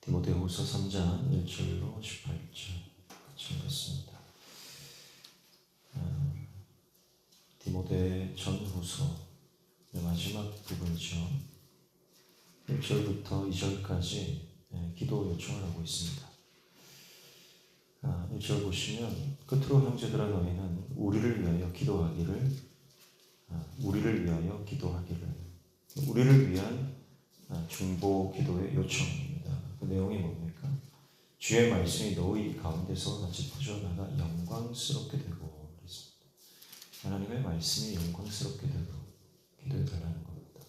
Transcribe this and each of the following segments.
디모데후서 3장 1절로 18절 같이 읽겠습니다. 디모데 전후서 마지막 부분이죠. 1절부터 2절까지 기도 요청을 하고 있습니다. 1절 보시면 끝으로 형제들아 너희는 우리를 위하여 기도하기를 우리를 위한 중보 기도의 요청입니다. 그 내용이 뭡니까? 주의 말씀이 너희 가운데서 같이 퍼져나가 영광스럽게 되고 그랬습니다. 하나님의 말씀이 영광스럽게 되도록 기도해 달라는 겁니다.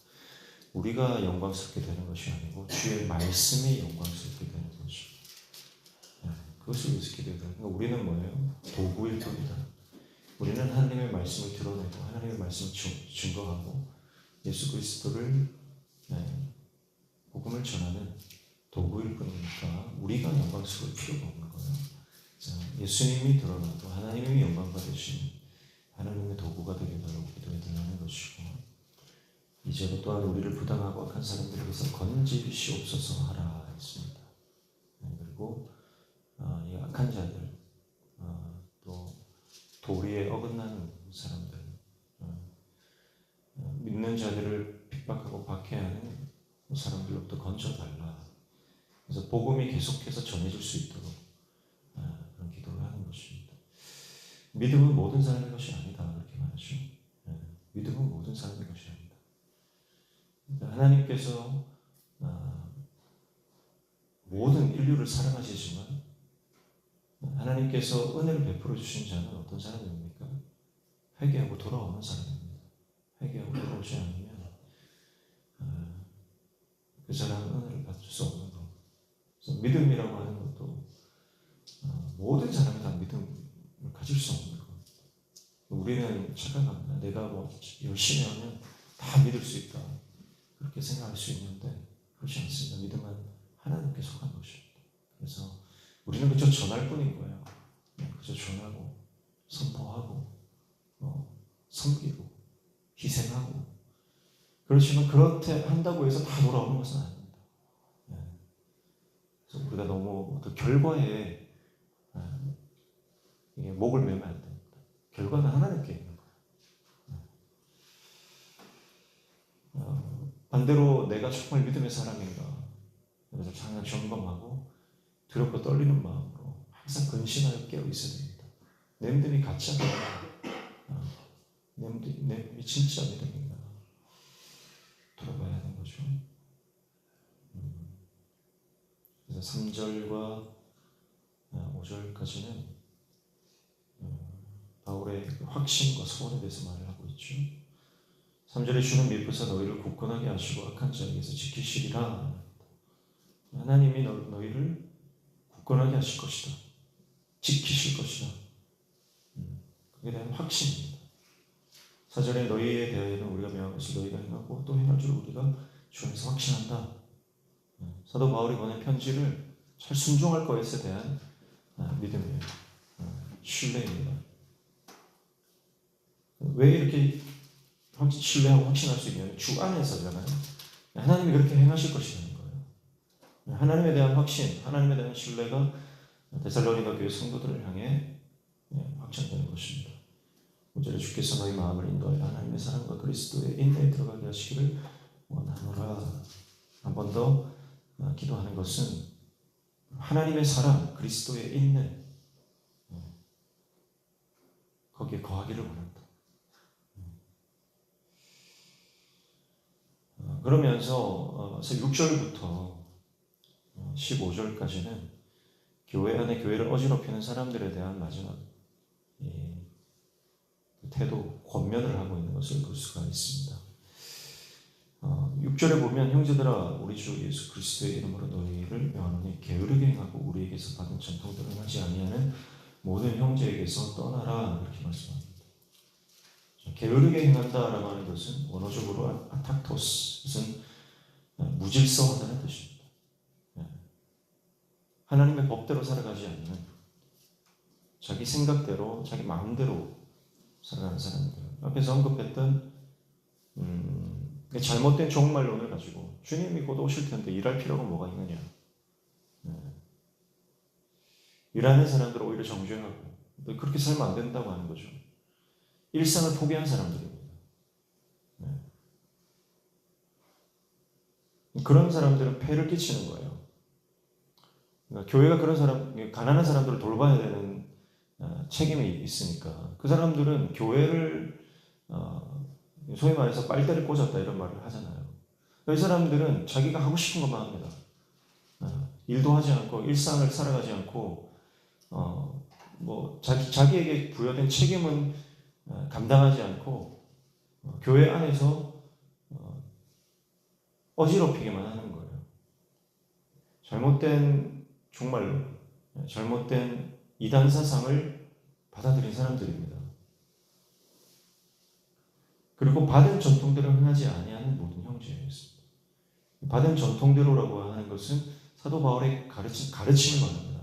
우리가 영광스럽게 되는 것이 아니고 주의 말씀이 영광스럽게 되는 것이죠. 그것을 위해서 기도해 달라는 거예요. 우리는 뭐예요? 도구일 뿐이다. 우리는 하나님의 말씀을 드러내고 하나님의 말씀을 증거하고 예수 그리스도를 복음을 전하는 도구일 뿐이니까 우리가 영광스러울 필요가 없는 거예요. 예수님이 드러나고 하나님이 영광 받으신 하나님의 도구가 되게 달라고 기도해 달라는 것이고, 이제로 또한 우리를 부당하고 악한 사람들에게서 건지시옵소서 하라 했습니다. 그리고 이 악한 자들, 또 도리에 어긋나는 사람들, 믿는 자들을 핍박하고 박해하는 사람들로부터 건져달라. 그래서 복음이 계속해서 전해질 수 있도록 그런 기도를 하는 것입니다. 믿음은 모든 사람의 것이 아니다, 그렇게 말하죠. 믿음은 모든 사람의 것이 아니다. 하나님께서 모든 인류를 사랑하시지만 하나님께서 은혜를 베풀어 주신 자는 어떤 사람입니까? 회개하고 돌아오는 사람입니다. 회개하고 돌아오지 않으면 그 사람은 은혜를 받을 수 없는 것. 그래서 믿음이라고 하는 것도 모든 사람이 다 믿음을 가질 수 없는 것. 우리는 착각합니다. 내가 열심히 하면 다 믿을 수 있다, 그렇게 생각할 수 있는데 그렇지 않습니다. 믿음은 하나님께 속한 것입니다. 그래서 우리는 그저 전할 뿐인 거예요. 그저 전하고 선포하고 섬기고 희생하고, 그렇지만 그렇게 한다고 해서 다 돌아오는 것은 아닙니다. 그래서 우리가 너무 그 결과에 목을 매면 안 됩니다. 결과는 하나님께 있는 거예요. 반대로 내가 정말 믿음의 사람인가, 그래서 항상 점검하고 두렵고 떨리는 마음으로 항상 근신하여 깨어 있어야 됩니다. 내 믿음이 가짜인가, 내 믿음이 진짜 믿음인가 돌아봐야 하는 거죠. 그래서 3절과 5절까지는 바울의 확신과 소원에 대해서 말을 하고 있죠. 3절에 주는 미쁘사 너희를 굳건하게 하시고 악한 자에게서 지키시리라. 하나님이 너희를 굳건하게 하실 것이다, 지키실 것이다. 그에 대한 확신입니다. 4절에 너희에 대하여는 우리가 명한 것을 너희가 행하고 또 행할 줄 우리가 주 안에서 확신한다. 사도 바울이 보낸 편지를 잘 순종할 것에 대한 믿음이에요. 신뢰입니다. 왜 이렇게 신뢰하고 확신할 수 있냐면 주 안에서잖아요. 하나님이 그렇게 행하실 것이라는 거예요. 하나님에 대한 확신, 하나님에 대한 신뢰가 데살로니가 교회 성도들을 향해 확장되는 것입니다. 5절에 주께서 너희 마음을 인도하여 하나님의 사랑과 그리스도의 인내에 들어가게 하시기를 원하노라. 한 번 더 기도하는 것은 하나님의 사랑, 그리스도의 인내, 거기에 거하기를 원한다. 그러면서 6절부터 15절까지는 교회 안에 교회를 어지럽히는 사람들에 대한 마지막 태도, 권면을 하고 있는 것을 볼 수가 있습니다. 6절에 보면 형제들아 우리 주 예수 그리스도의 이름으로 너희를 명하노니 게으르게 행하고 우리에게서 받은 전통대로 하지 아니하는 모든 형제에게서 떠나라, 이렇게 말씀합니다. 게으르게 행한다라고 하는 것은 원어적으로 아탁토스, 것은 무질서하다는 뜻입니다. 하나님의 법대로 살아가지 않는, 자기 생각대로 자기 마음대로 살아가는 사람들. 앞에서 언급했던 잘못된 종말론을 가지고 주님이 곧 오실 텐데 일할 필요가 뭐가 있느냐, 일하는 사람들은 오히려 정죄하고 그렇게 살면 안 된다고 하는 거죠. 일상을 포기한 사람들입니다. 네. 그런 사람들은 폐를 끼치는 거예요. 그러니까 교회가 그런 사람, 가난한 사람들을 돌봐야 되는 책임이 있으니까 그 사람들은 교회를 소위 말해서 빨대를 꽂았다 이런 말을 하잖아요. 이 사람들은 자기가 하고 싶은 것만 합니다. 일도 하지 않고 일상을 살아가지 않고 뭐 자기에게 부여된 책임은 감당하지 않고 교회 안에서 어지럽히기만 하는 거예요. 정말로 잘못된 이단 사상을 받아들인 사람들입니다. 그리고 받은 전통대로 행하지 아니하는 모든 형제였습니다. 받은 전통대로라고 하는 것은 사도 바울의 가르침을 말합니다.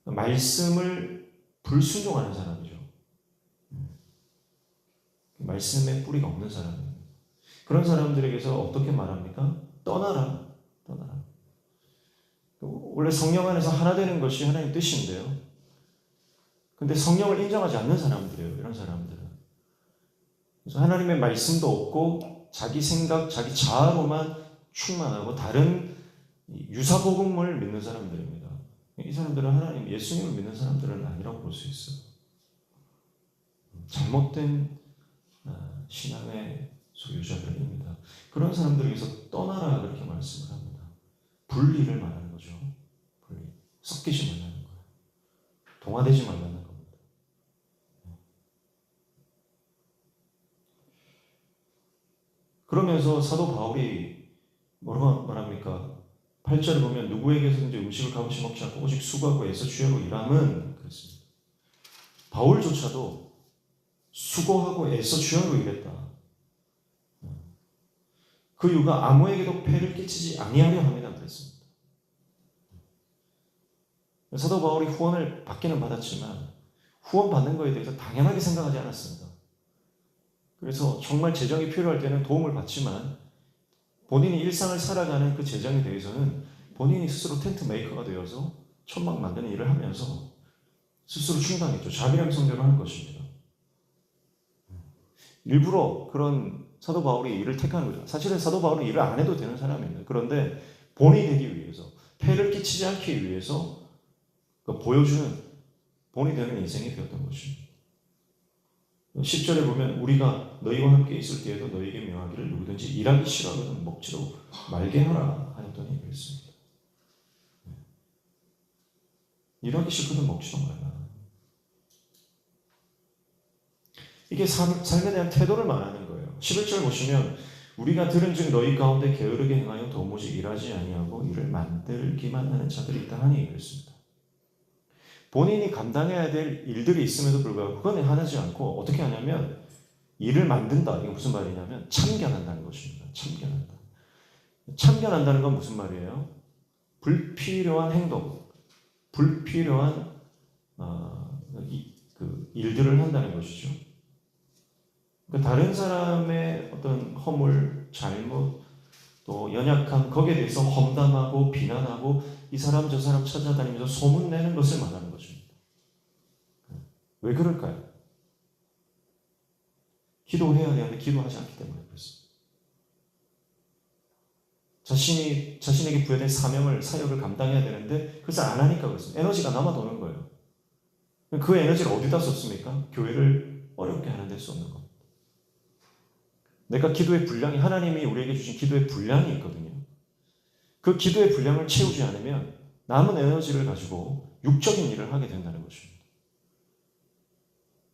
말씀을 불순종하는 사람이죠. 말씀에 뿌리가 없는 사람입니다. 그런 사람들에게서 어떻게 말합니까? 떠나라. 원래 성령 안에서 하나 되는 것이 하나님 뜻인데요. 근데 성령을 인정하지 않는 사람들이에요. 이런 사람들은. 그래서 하나님의 말씀도 없고 자기 생각, 자기 자아로만 충만하고 다른 유사복음을 믿는 사람들입니다. 이 사람들은 하나님, 예수님을 믿는 사람들은 아니라고 볼 수 있어요. 잘못된 신앙의 소유자들입니다. 그런 사람들에게서 떠나라 그렇게 말씀을 합니다. 분리를 말하는 거죠. 분리. 섞이지 말라는 거예요. 동화되지 말라는 겁니다. 그러면서 사도 바울이 뭐라고 말합니까? 8절에 보면 누구에게서든지 음식을 값없이 먹지 않고 오직 수고하고 애써 주야로 일함은 그랬습니다. 바울조차도 수고하고 애써 주야로 일했다. 그 이유가 아무에게도 폐를 끼치지 아니하려 합니다. 그랬습니다. 사도 바울이 후원을 받기는 받았지만 후원 받는 것에 대해서 당연하게 생각하지 않았습니다. 그래서 정말 재정이 필요할 때는 도움을 받지만 본인이 일상을 살아가는 그 재정에 대해서는 본인이 스스로 텐트 메이커가 되어서 천막 만드는 일을 하면서 스스로 충당했죠. 자비랑 성대로 하는 것입니다. 일부러 그런 사도 바울이 일을 택하는 거죠. 사실은 사도 바울은 일을 안 해도 되는 사람입니다. 그런데 본이 되기 위해서, 폐를 끼치지 않기 위해서 보여주는 본이 되는 인생이 되었던 것입니다. 10절에 보면 우리가 너희와 함께 있을 때에도 너희에게 명하기를 누구든지 일하기 싫어하거든 먹지도 말게 하라 하였더니 그랬습니다. 일하기 싫거든 먹지도 말라. 이게 삶에 대한 태도를 말하는 거예요. 11절 보시면 우리가 들은즉 너희 가운데 게으르게 행하여 도무지 일하지 아니하고 일을 만들기만 하는 자들이 있다 하니 그랬습니다. 본인이 감당해야 될 일들이 있음에도 불구하고 그건 하지 않고 어떻게 하냐면 일을 만든다. 이게 무슨 말이냐면 참견한다는 것입니다. 참견한다는 건 무슨 말이에요? 불필요한 행동, 불필요한 그 일들을 한다는 것이죠. 그러니까 다른 사람의 어떤 허물, 잘못, 또 연약함 거기에 대해서 험담하고 비난하고 이 사람 저 사람 찾아다니면서 소문내는 것을 말하는 것입니다. 왜 그럴까요? 기도해야 되는데 기도하지 않기 때문에 그렇습니다. 자신에게 부여된 사역을 감당해야 되는데 그것을 안 하니까 그렇습니다. 에너지가 남아도는 거예요. 그 에너지를 어디다 썼습니까? 교회를 어렵게 하는 데 쏟는 겁니다. 내가 기도의 분량이 하나님이 우리에게 주신 기도의 분량이 있거든요. 그 기도의 분량을 채우지 않으면 남은 에너지를 가지고 육적인 일을 하게 된다는 것입니다.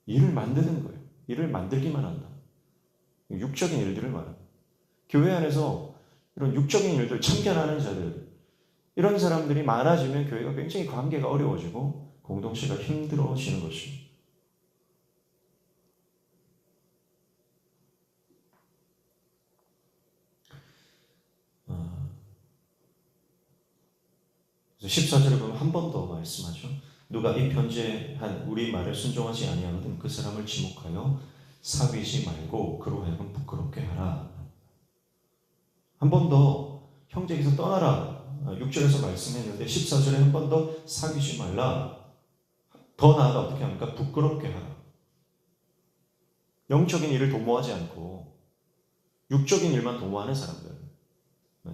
일을 만드는 거예요. 일을 만들기만 한다. 육적인 일들을 말합니다. 교회 안에서 이런 육적인 일들 참견하는 자들 이런 사람들이 많아지면 교회가 굉장히 관계가 어려워지고 공동체가 힘들어지는 것입니다. 그래서 14절에 보면 한 번 더 말씀하죠. 누가 이 편지에 한 우리 말을 순종하지 아니하거든 그 사람을 지목하여 사귀지 말고 그로 하여금 부끄럽게 하라. 한 번 더 형제에게서 떠나라 6절에서 말씀했는데 14절에 한 번 더 사귀지 말라. 더 나아가 어떻게 합니까? 부끄럽게 하라. 영적인 일을 도모하지 않고 육적인 일만 도모하는 사람들,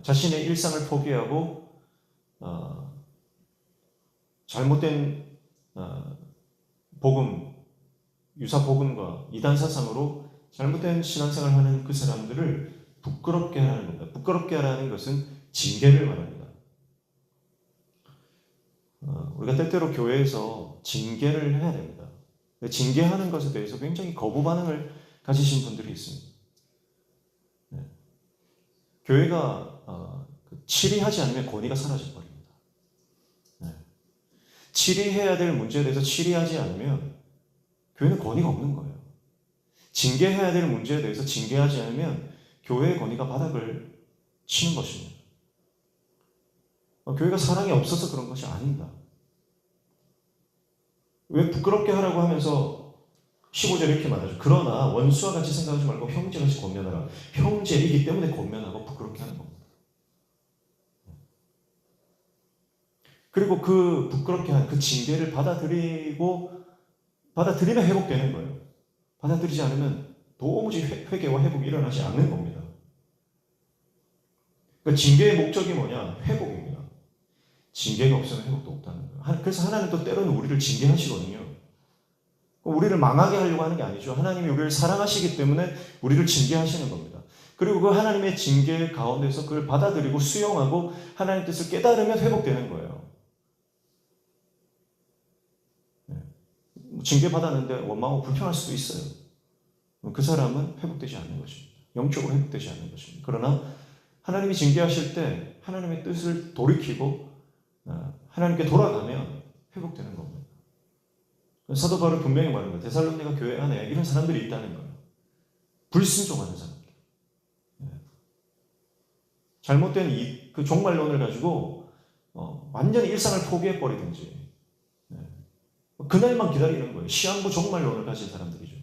자신의 일상을 포기하고 잘못된 복음, 유사 복음과 이단 사상으로 잘못된 신앙생활을 하는 그 사람들을 부끄럽게 하라는 겁니다. 부끄럽게 하라는 것은 징계를 말합니다. 우리가 때때로 교회에서 징계를 해야 됩니다. 징계하는 것에 대해서 굉장히 거부 반응을 가지신 분들이 있습니다. 네. 교회가 치리하지 않으면 권위가 사라져 버립니다. 네. 치리해야 될 문제에 대해서 치리하지 않으면 교회는 권위가 없는 거예요. 징계해야 될 문제에 대해서 징계하지 않으면 교회의 권위가 바닥을 치는 것입니다. 교회가 사랑이 없어서 그런 것이 아닙니다. 왜 부끄럽게 하라고 하면서 15절에 이렇게 말하죠. 그러나 원수와 같이 생각하지 말고 형제같이 권면하라. 형제이기 때문에 권면하고 부끄럽게 하는 겁니다. 그리고 그 부끄럽게 한 그 징계를 받아들이면 회복되는 거예요. 받아들이지 않으면 도무지 회개와 회복이 일어나지 않는 겁니다. 그러니까 징계의 목적이 뭐냐? 회복입니다. 징계가 없으면 회복도 없다는 거예요. 그래서 하나님도 때로는 우리를 징계하시거든요. 우리를 망하게 하려고 하는 게 아니죠. 하나님이 우리를 사랑하시기 때문에 우리를 징계하시는 겁니다. 그리고 그 하나님의 징계 가운데서 그걸 받아들이고 수용하고 하나님 뜻을 깨달으면 회복되는 거예요. 징계받았는데 원망하고 불평할 수도 있어요. 그 사람은 회복되지 않는 것입니다. 영적으로 회복되지 않는 것입니다. 그러나 하나님이 징계하실 때 하나님의 뜻을 돌이키고 하나님께 돌아가면 회복되는 겁니다. 사도 바울은 분명히 말하는 거예요. 데살로니가 교회 안에 이런 사람들이 있다는 거예요. 불순종하는 사람들. 잘못된 그 종말론을 가지고 완전히 일상을 포기해버리든지 그날만 기다리는 거예요. 시한부 종말론을 가진 사람들이죠.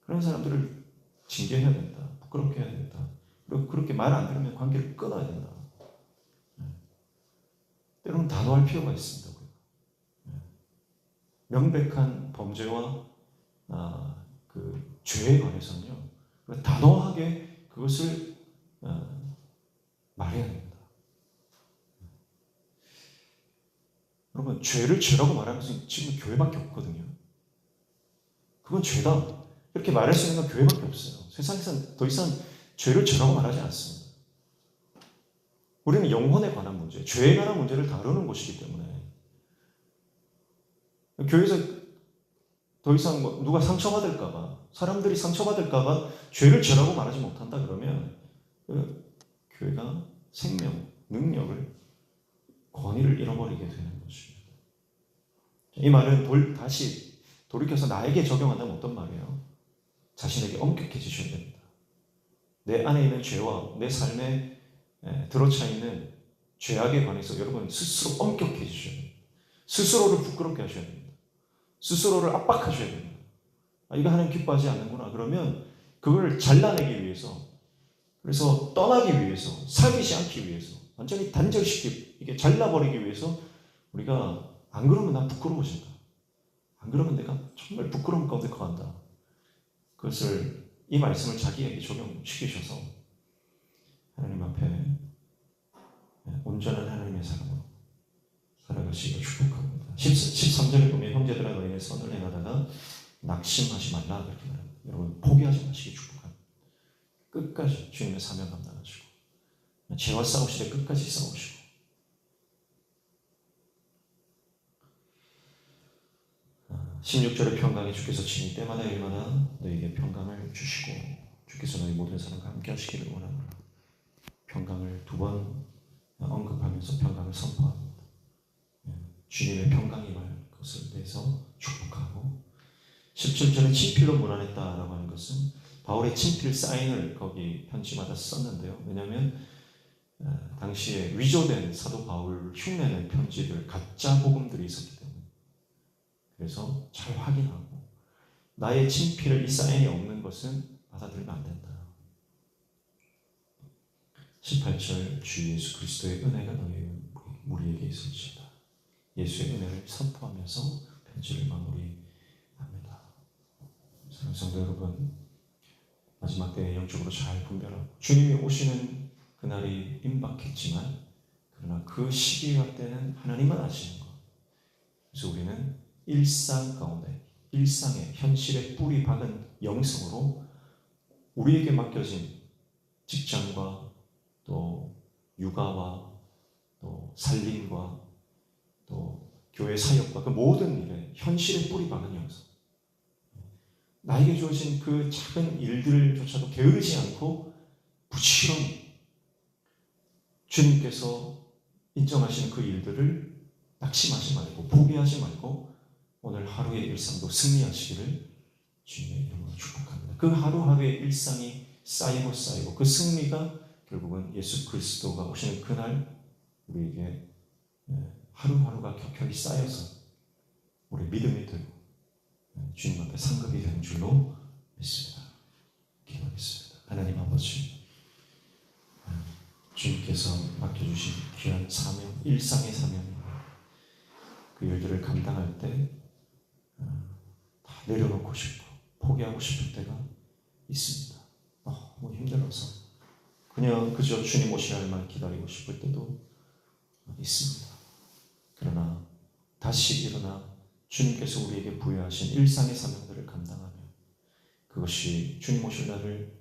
그런 사람들을 징계해야 된다. 부끄럽게 해야 된다. 그리고 그렇게 말 안 들으면 관계를 끊어야 된다. 때로는 단호할 필요가 있습니다. 명백한 범죄와 그 죄에 관해서는요, 단호하게 그것을 말해야 됩니다. 여러분, 죄를 죄라고 말하면서 지금 교회밖에 없거든요. 그건 죄다. 이렇게 말할 수 있는 건 교회밖에 없어요. 세상에서는 더 이상 죄를 죄라고 말하지 않습니다. 우리는 영혼에 관한 문제, 죄에 관한 문제를 다루는 곳이기 때문에 교회에서 더 이상 누가 상처받을까봐, 사람들이 상처받을까봐 죄를 죄라고 말하지 못한다 그러면 교회가 생명, 능력을, 권위를 잃어버리게 되는 것입니다. 이 말은 다시 돌이켜서 나에게 적용한다면 어떤 말이에요? 자신에게 엄격해지셔야 됩니다. 내 안에 있는 죄와 내 삶에 들어차 있는 죄악에 관해서 여러분 스스로 엄격해지셔야 됩니다. 스스로를 부끄럽게 하셔야 됩니다. 스스로를 압박하셔야 됩니다. 이거 하나님 기뻐하지 않는구나. 그러면 그걸 잘라내기 위해서, 그래서 떠나기 위해서, 사귀지 않기 위해서, 완전히 이게 잘라버리기 위해서 우리가 안 그러면 난 부끄러워진다. 안 그러면 내가 정말 부끄러움 가운데 거한다. 그것을 이 말씀을 자기에게 적용시키셔서 하나님 앞에 온전한 하나님의 사람으로 살아가시기를 축복합니다. 13절에 보면 형제들아 너희는 선을 행하다가 낙심하지 말라 그렇게 말합니다. 여러분 포기하지 마시기 축복합니다. 끝까지 주님의 사명 감당하시고 죄와 싸우시되 끝까지 싸우시고 16절에 평강이 주께서 친히 때마다 일마다 너희에게 평강을 주시고 주께서 너희 모든 사람과 함께 하시기를 원하노라. 평강을 두 번 언급하면서 평강을 선포합니다. 주님의 평강이 임할 것을 대해서 축복하고 17절에 친필로 문안했다라고 하는 것은 바울의 친필 사인을 거기 편지마다 썼는데요. 왜냐하면 당시에 위조된 사도 바울 흉내낸 편지들, 가짜 복음들이 있었기 때문에 그래서 잘 확인하고 나의 친필을 이 사인이 없는 것은 받아들이면 안 된다. 18절 주 예수 그리스도의 은혜가 너희 우리에게 있을지어다. 예수의 은혜를 선포하면서 편지를 마무리합니다. 사랑하는 성도 여러분, 마지막 때에 영적으로 잘 분별하고 주님이 오시는 그날이 임박했지만 그러나 그 시기와 때는 하나님만 아시는 것. 그래서 우리는 일상 가운데 일상의 현실의 뿌리 박은 영성으로 우리에게 맡겨진 직장과 또 육아와 또 살림과 또 교회 사역과 그 모든 일에 현실의 뿌리 박은 영성, 나에게 주어진 그 작은 일들조차도 게으르지 않고 부지런히 주님께서 인정하시는 그 일들을 낙심하지 말고 포기하지 말고 오늘 하루의 일상도 승리하시기를 주님의 이름으로 축복합니다. 그 하루하루의 일상이 쌓이고 그 승리가 결국은 예수 그리스도가 오시는 그날 우리에게 하루하루가 격하게 쌓여서 우리 믿음이 되고 주님 앞에 상급이 되는 줄로 믿습니다. 기도하겠습니다. 하나님 아버지, 주님께서 맡겨주신 귀한 사명, 일상의 사명입니다. 그 일들을 감당할 때 다 내려놓고 싶고 포기하고 싶을 때가 있습니다. 너무 힘들어서 그냥 그저 주님 오실 날만 기다리고 싶을 때도 있습니다. 그러나 다시 일어나 주님께서 우리에게 부여하신 일상의 사명들을 감당하며 그것이 주님 오실 날을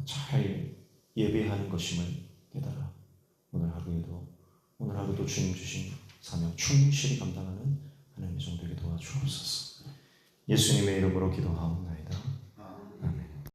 잘 예배하는 것임을 깨달아 오늘 하루도 주님 주신 사명 충실히 감당하는 하나님의 종되게 도와주옵소서. 예수님의 이름으로 기도하옵나이다.